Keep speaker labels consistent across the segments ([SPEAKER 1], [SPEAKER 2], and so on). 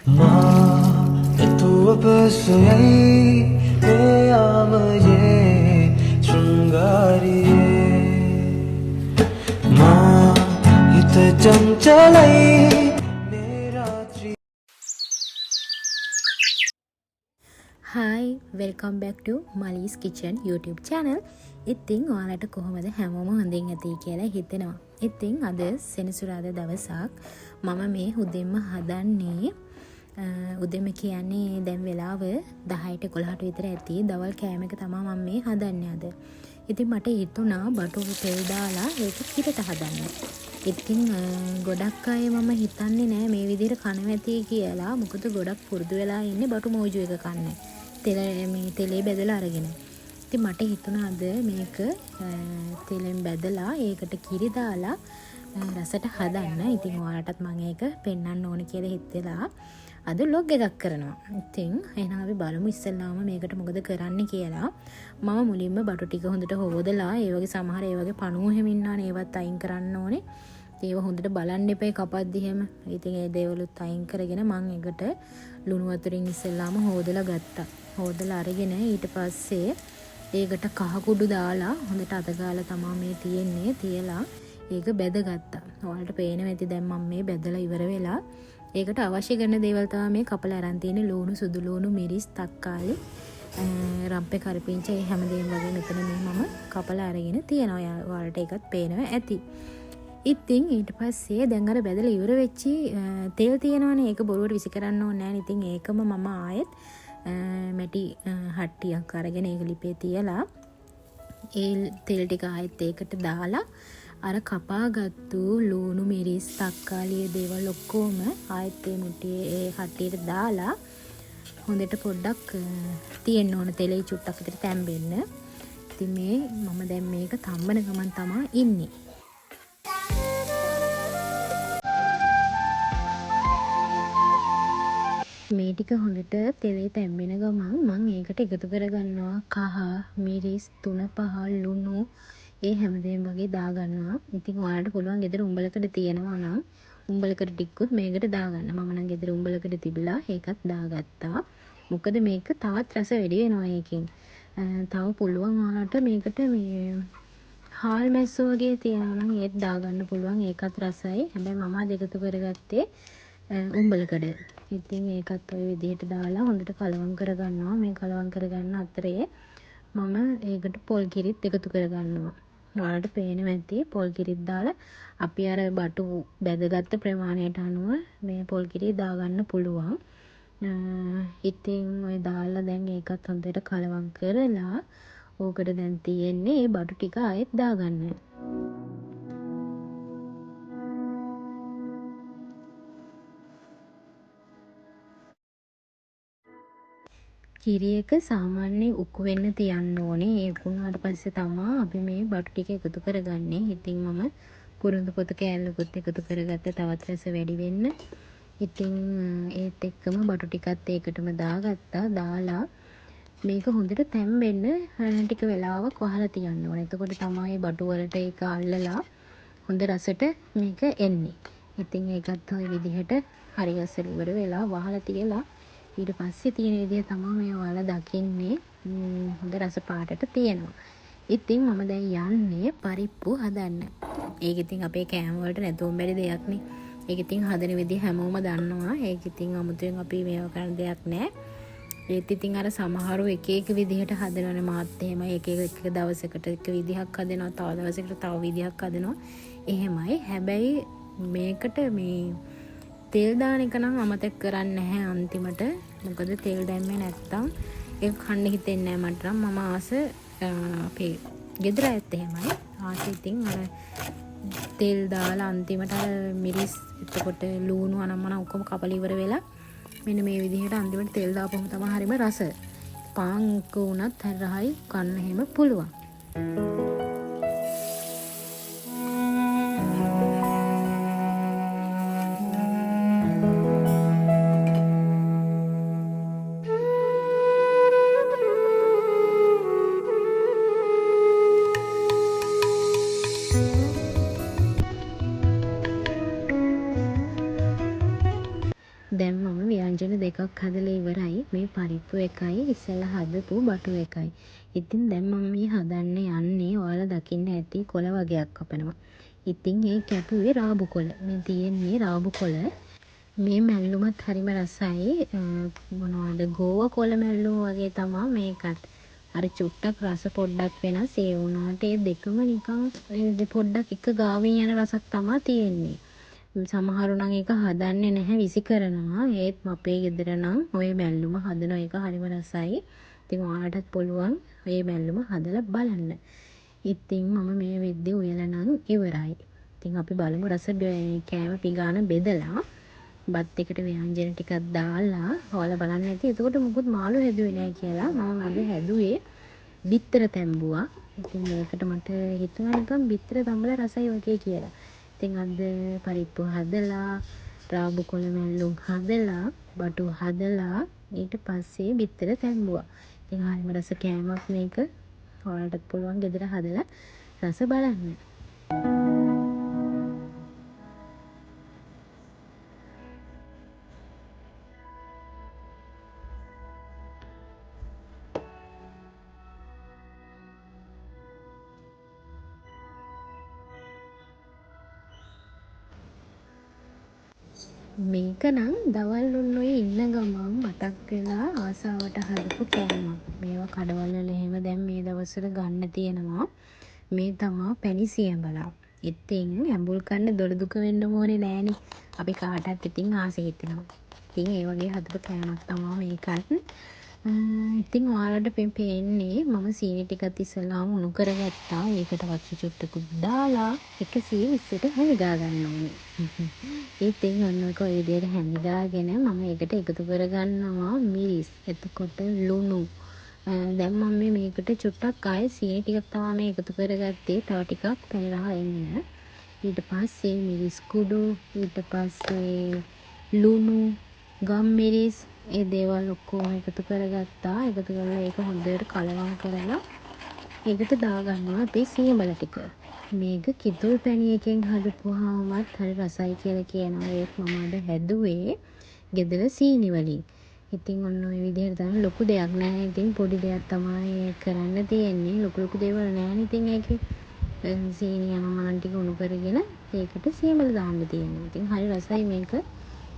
[SPEAKER 1] Ma itu apa soyai me amaye Srungariye Ma ita chanchalai me
[SPEAKER 2] hi welcome back to Malee's kitchen YouTube channel. ඉතින් ඔයාලට කොහොමද හැමෝම හොඳින් ඇති කියලා හිතෙනවා. ඉතින් අද සෙනසුරාදා දවසක් මම මේ උදෙන්ම හදන්නේ උදෙම කියන්නේ දැන් වෙලාව 10ට 11ට විතර ඇති. දවල් කෑම එක තමයි මම මේ හදන්නේ අද. ඉතින් මට හිතුණා බටු තෙල් දාලා ඒක පිටට හදන්න. ඉතින් ගොඩක් අය මම හිතන්නේ නෑ මේ විදිහට කනවා ඇති කියලා. මොකද ගොඩක් පුරුදු වෙලා ඉන්නේ බටු මෝජු එක කන්නේ. තෙලේ බැදලා අරගෙන. ඉතින් මට හිතුණා අද මේක තෙලෙන් බැදලා ඒකට කිරි දාලා රසට හදන්න. ඉතින් ඔයාලටත් මම ඒක පෙන්වන්න ඕන කියලා හිතලා අද ලොග් එකක් කරනවා. ඉතින් එහෙනම් අපි බලමු ඉස්සෙල්ලාම මේකට මොකද කරන්න කියලා. මම මුලින්ම බටු ටික හොඳට හොදලා ඒ වගේ සමහර ඒ වගේ පණුව හැම ඉන්නානේ ඒවත් අයින් කරන්න ඕනේ. ඒව හොඳට බලන්න එපා කපද්දි හැම. ඉතින් ඒ දේවලුත් අයින් කරගෙන මම ඒකට ලුණු වතුරින් ඉස්සෙල්ලාම හොදලා ගත්තා. හොදලා අරගෙන ඊට පස්සේ ඒකට කහ කුඩු දාලා හොඳට අත ගාලා තමයි මේ තියෙන්නේ. තියලා ඒක බැදගත්තා. ඔයාලට පේනවා ඇති දැන් මම මේ බැදලා ඉවර වෙලා ඒකට අවශ්‍ය කරන දේවල් තමයි මේ කපලා අරන් තියෙන්නේ. ලුණු, සුදු ලුණු, මිරිස්, තක්කාලි, රම්පේ කරපිංචා ඒ හැමදේම වගේ මෙතන මේ මම කපලා අරගෙන තියෙනවා. ඔයාලට ඒකත් පේනවා ඇති. ඉතින් ඊට පස්සේ දැන් අර බැදලා ඉවර වෙච්චි තෙල් තියෙනවනේ ඒක බොරුවට විසි කරන්න ඕනේ නැහැ. ඉතින් ඒකම මම ආයෙත් මැටි හට්ටියක් අරගෙන ඒක ලිපේ තියලා ඒ තෙල් ටික ආයෙත් ඒකට දාලා අර කපාගත්තු ලුණු මිරිස් තක්කාලි දේවල් ඔක්කොම ආයෙත් ඒ මුට්ටියේ ඒ හට්ටියට දාලා හොඳට පොඩ්ඩක් තියෙන්න ඕන තෙලේ චුට්ටක් විතර තැම්බෙන්න. ඉතින් මේ මම දැන් මේක තම්බන ගමන් තමයි ඉන්නේ. මේ ටික හොඳට තෙලේ තැම්බෙන ගමන් මම ඒකට එකතු කරගන්නවා කහ මිරිස් 3-5 ලුණු ඒ හැමදේම වගේ දාගන්නවා. ඉතින් ඔයාලට පුළුවන් ගෙදර උඹලකඩ තියෙනවා නම් උඹලකඩ ටිකකුත් මේකට දාගන්න. මම නම් ගෙදර උඹලකඩ තිබිලා ඒකත් දාගත්තා. මොකද මේක තවත් රස වැඩි වෙනවා ඒකෙන්. තව පුළුවන් ඔයාලට මේකට මේ හාල් මැස්සෝ වගේ තියනවා නම් ඒත් දාගන්න පුළුවන්. ඒකත් රසයි. හැබැයි මම අද එකතු කරගත්තේ උඹලකඩ. ඉතින් ඒකත් ඔය විදිහට දාලා හොඳට කලවම් කරගන්නවා. මේ කලවම් කරගන්න අතරේ මම ඒකට පොල් කිරිත් එකතු කරගන්නවා. ඔයාලට පේනවා ඇති පොල් කිරිත් දාලා අපි අර බටු බැදගත්ත ප්‍රමාණයට අනුව මේ පොල් කිරි දාගන්න පුළුවන්. ඉතින් ඔය දාලා දැන් ඒකත් හොඳට කලවම් කරලා ඕකට දැන් තියෙන්නේ මේ බටු ටික ආයෙත් දාගන්න. කිරි එක සාමාන්‍යයෙන් උක්කු වෙන්න තියන්න ඕනේ. ඒ උකුණාට පස්සේ තමයි අපි මේ බටු ටික එකතු කරගන්නේ. ඉතින් මම පුරුදු පොතු කෑල්ලකුත් එකතු කරගත්ත තවත් රස වැඩි වෙන්න. ඉතින් ඒත් එක්කම බටු ටිකත් ඒකටම දාගත්තා. දාලා මේක හොඳට තැම්බෙන්න ටික වෙලාවක් වහලා තියන්න ඕනේ. එතකොට තමයි බටු වලට ඒක අල්ලලා හොඳ රසට මේක එන්නේ. ඉතින් ඒකත් ওই විදිහට හරි ගස්සලා ඉවර වෙලා වහලා තියලා ඊට පස්සේ තියෙන විදිහ තමයි මේ ඔයාලා දකින්නේ. හොඳ රස පාටට තියෙනවා. ඉතින් මම දැන් යන්නේ පරිප්පු හදන්න. ඒක ඉතින් අපේ කෑම වලට නැතුවම බැරි දෙයක් නේ. ඒක ඉතින් හදන විදිහ හැමෝම දන්නවා. ඒක ඉතින් අමුතුවෙන් අපි මේව කරන දෙයක් නෑ. ඒත් ඉතින් අර සමහරව එක එක විදිහට හදනවනේ. මාත් එහෙමයි එක දවසකට එක විදිහක් හදනවා. තව දවසකට තව විදිහක් හදනවා. එහෙමයි. හැබැයි මේකට මේ තෙල් දාන එක නම් අමතක කරන්නේ නැහැ අන්තිමට. මොකද තෙල් දැම්මේ නැත්තම් ඒක කන්න හිතෙන්නේ නැහැ මට නම්. මම ආස අපේ ගෙදර ඇත්ත එහෙමයි. ආස ඉතින් අර තෙල් දාලා අන්තිමට අර මිරිස් එතකොට ලුණු අනම්මන ඔක්කොම කපලා ඉවර වෙලා මෙන්න මේ විදිහට අන්තිමට තෙල් දාපුවම තමයි හරිම රස. පාන් එක්ක උනත් හරහයි කන්න හැම පුළුවන්. දැන් මම ව්‍යංජන දෙකක් හදලා ඉවරයි. මේ පරිප්පු එකයි ඉස්සෙල්ලා හදපු බටු එකයි. ඉතින් දැන් මම මේ හදන්න යන්නේ ඔයාලා දකින්න ඇති කොළ වගේක් කපනවා. ඉතින් ඒ කැපුවේ රාබු කොළ. මේ තියෙන්නේ රාබු කොළ. මේ මැල්ලුමත් හරිම රසයි. මොනවද ගෝව කොළ මැල්ලුම වගේ තමයි මේකත්. අර චුට්ටක් රස පොඩ්ඩක් වෙනස්. ඒ වුණාට ඒ දෙකම නිකන් පොඩ්ඩක් එක ගාවින් යන රසක් තමයි තියෙන්නේ. සමහරු නම් ඒක හදන්නේ නැහැ විසි කරනවා. ඒත් අපේ ගෙදර නම් ওই මැල්ලුම හදන එක හරිම රසයි. ඉතින් ඔයාලටත් පුළුවන් ওই මැල්ලුම හදලා බලන්න. ඉතින් මම මේ වෙද්දි උයලා නම් ඉවරයි. ඉතින් අපි බලමු රස කෑම පිඟාන බෙදලා බත් එකට ව්‍යංජන ටිකක් දාලා ඔයාලා බලන්න ඇති. එතකොට මුකුත් මාළු හැදුවේ නැහැ කියලා. මම අද හැදුවේ බිත්තර තැඹුවා. ඉතින් මේකට මට හිතුණා නිකන් බිත්තර තම්බලා රසයි වගේ කියලා. ඉතින් අද පරිප්පු හදලා රාබු කොළ මැල්ලුම් හදලා බටු හදලා ඊට පස්සේ බිත්තර තැඹුවා. ඉතින් හරිම රස කෑමක් මේක. ඔයාලටත් පුළුවන් ගෙදර හදලා රස බලන්න. මේක නම් දවල් ඔන්නෝයි ඉන්න ගමන් මතක් වෙලා ආසාවට හදපු කෑමක්. මේවා කඩවල වල එහෙම දැන් මේ දවස්වල ගන්න තියෙනවා. මේ තමා පැණි සියඹලා. ඉතින් ඇඹුල් කන්න දොළ දුක වෙන්න ඕනේ නෑනේ. අපි කාටත් ඉතින් ආසෙ හිතෙනවා. ඉතින් ඒ වගේ හදපු කෑමක් තමයි මේකත්. ඉතින් ඔයාලට පේන්නේ මම සීනි ටිකත් ඉස්සෙල්ලාම උණු කරගත්තා. ඒකට වතුර චුට්ටකුත් දාලා 120ට හැඳගා ගන්න ඕනේ. ඉතින් ඔන්න ඔක ඔය විදිහට හැඳගාගෙන මම ඒකට එකතු කරගන්නවා මිරිස්. එතකොට ලුණු. දැන් මම මේකට චුට්ටක් ආයේ සීනි ටිකක් තමයි මේ එකතු කරගත්තේ. තව ටිකක් පැනිරහා එන්න. ඊට පස්සේ මිරිස් කුඩු, ඊට පස්සේ ලුණු, ගම්මිරිස් ඒ දේවල් ඔක්කොම එකතු කරගත්තා. එකතු කරලා ඒක හොඳට කලවම් කරලා ඒකට දාගන්නවා අපේ සියඹල ටික. මේක කිතුල් පැණි එකෙන් හදපුවාමත් හරි රසයි කියලා කියනවා. ඒත් මම අද හැදුවේ ගෙදර සීනි වලින්. ඉතින් ඔන්න ඔය විදිහට තමයි ලොකු දෙයක් නෑ. ඉතින් පොඩි දෙයක් තමයි කරන්න තියෙන්නේ. ලොකු දේවල් නෑනේ ඉතින් ඒකේ. සීනි යනමනන් ටික උණු කරගෙන ඒකට සියඹල දාන්න තියෙනවා. ඉතින් හරි රසයි මේක.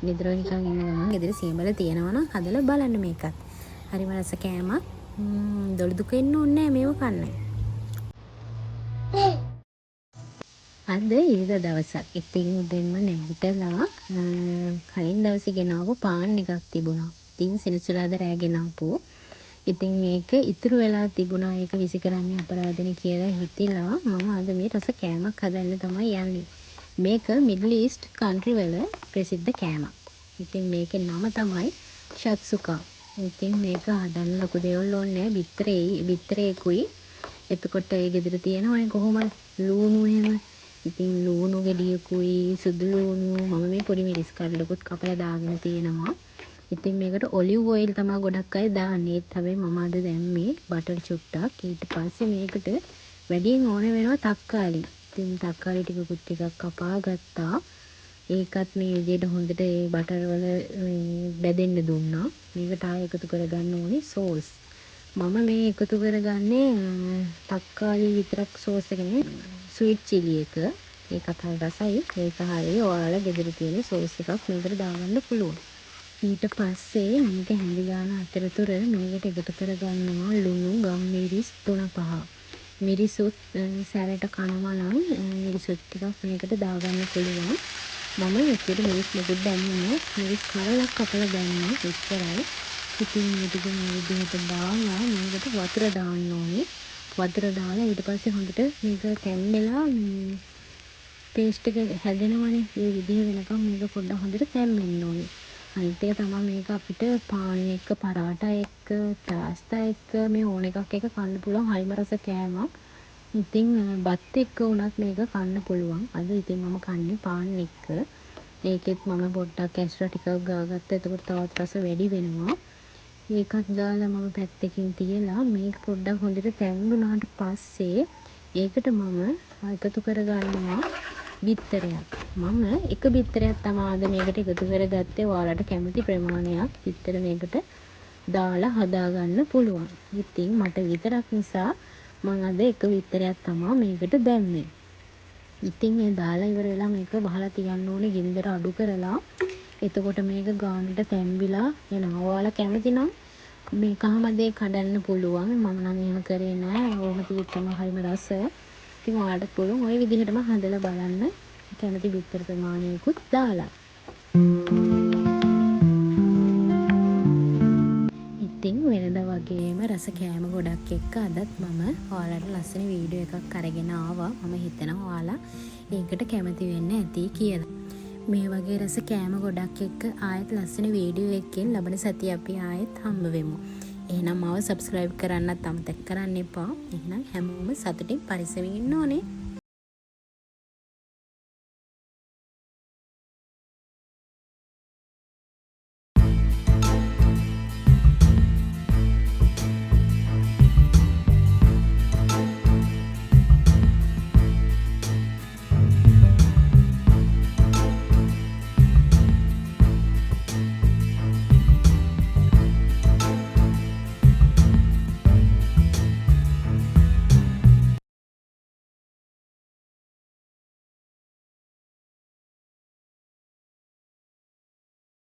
[SPEAKER 2] ගෙදර නිකන් ඉන්න ගමන් ගෙදර සියඹල තියෙනවා නම් හදලා බලන්න මේකත්. හරිම රස කෑමක්. දොළ දුක එන්න ඕනේ නෑ මේව කන්න. අද ඊද දවසක්. ඉතින් උදේන්ම නැගිටලා කලින් දවසේ ගෙනාවු පාන් එකක් තිබුණා. ඉතින් සෙනසුරාදා රෑ ගෙනාවු. ඉතින් මේක ඉතුරු වෙලා තිබුණා. ඒක විසි කරන්න අපරාධනේ කියලා හිතිලා මම අද මේ රස කෑමක් හදන්න තමයි යන්නේ. මේක මිඩල් ඊස්ට් කන්ට්‍රි වල ප්‍රසිද්ධ කෑමක්. ඉතින් මේකේ නම තමයි ෂත්සුකා. ඉතින් මේක හදන්න ලොකු දේවල් ඕනේ නැහැ. බිත්තරේකුයි. එතකොට ඒ ගෙදර තියෙනවනේ කොහොමද ලූණු එහෙම. ඉතින් ලූණු ගෙඩියකුයි සුදු ලූණු මම මේ පොඩි මිරිස් කඩලකුත් කපලා දාගෙන තියෙනවා. ඉතින් මේකට ඔලිව් ඔයිල් තමයි ගොඩක් අය දාන්නේ. ඒත් හැබැයි මම අද දැම්මේ බටර් චුට්ටක්. ඊට පස්සේ මේකට වැඩියෙන් ඕන වෙනවා තක්කාලි. ඉතින් තක්කාලි ටිකකුත් ටිකක් කපා ගත්තා. ඒකත් මේ විදිහට හොඳට ඒ බටර් වල බැදෙන්න දුන්නා. මේකට ආයෙ එකතු කරගන්න ඕනේ සෝස්. මම මේ එකතු කරගන්නේ තක්කාලි විතරක් සෝස් එක නෙමෙයි ස්වීට් චිලි එක. ඒකත් හරි රසයි. ඒක හරිය ඔයාලා ගෙදර තියෙන සෝස් එකක් මේකට දාගන්න පුළුවන්. ඊට පස්සේ මේක හැඳි ගන්න අතරතුර මේකට එකතු කරගන්නවා ලුණු ගම්මිරිස් 3-5. මිරිසුත් සැරට කනවා නම් මිරිසුත් ටිකක් මේකට දාගන්න පුළුවන්. මම ඒකට මිරිස් මොකද දැම්මේ මිරිස් කරලක් කපලා දැම්මා ඉස්සරයි. ඉතින් මේක මේ විදිහට දාලා මේකට වතුර දාන්න ඕනේ. වතුර දාලා ඊට පස්සේ හොඳට මේක තැම්බෙලා පේස්ට් එක හැදෙනවනේ. මේ විදිහ වෙනකම් මේක පොඩ්ඩක් හොඳට තැම්බෙන්න ඕනේ. අනිත් එක තමයි මේක අපිට පාන් එක්ක පරාටා එක්ක පාස්තා එක්ක මේ ඕන එකක් එක කන්න පුළුවන් හරිම රස කෑමක්. ඉතින් බත් එක්ක උනත් මේක කන්න පුළුවන්. අද ඉතින් මම කන්නේ පාන් එක්ක. ඒකෙත් මම පොඩ්ඩක් ඇස්ට්‍රා ටිකක් ගාගත්තා. එතකොට තවත් රස වැඩි වෙනවා. ඒකත් දාලා මම පැත්තකින් තියලා මේක පොඩ්ඩක් හොඳට තැම්බුණාට පස්සේ ඒකට මම එකතු කරගන්නවා බිත්තරයක්. මම එක බිත්තරයක් තමයි අද මේකට එකතු කරගත්තේ. ඔයාලට කැමති ප්‍රමාණයක් බිත්තර මේකට දාලා හදාගන්න පුළුවන්. ඉතින් මට විතරක් නිසා මම අද එක බිත්තරයක් තමයි මේකට දැම්මේ. ඉතින් මේ දාලා ඉවර වෙලා මේක වහලා තියන්න ඕනේ ගින්දර අඩු කරලා. එතකොට මේක ගානට තැම්බිලා එනවා. ඔයාලා කැමති නම් මේ කහමදේ කඩන්න පුළුවන්. මම නම් එහෙම කරේ නෑ. ඕම තියෙත්තම හරිම රස. ඉතින් ඔයාලට පුළුවන් ওই විදිහටම හදලා බලන්න. කැමති බිත්තර ප්‍රමාණයකුත් දාලා. ඉතින් වෙනදා වගේම රස කෑම ගොඩක් එක්ක අදත් මම ඔයාලට ලස්සන වීඩියෝ එකක් අරගෙන ආවා. මම හිතනවා ඔයාලා ඒකට කැමති වෙන්න ඇති කියලා. මේ වගේ රස කෑම ගොඩක් එක්ක ආයෙත් ලස්සන වීඩියෝ එකකින් ලබන සතිය අපි ආයෙත් හම්බ වෙමු. එහෙනම් මාව subscribe කරන්නත් අමතක කරන්න එපා. එහෙනම් හැමෝම සතුටින් පරිස්සමින් ඉන්න ඕනේ.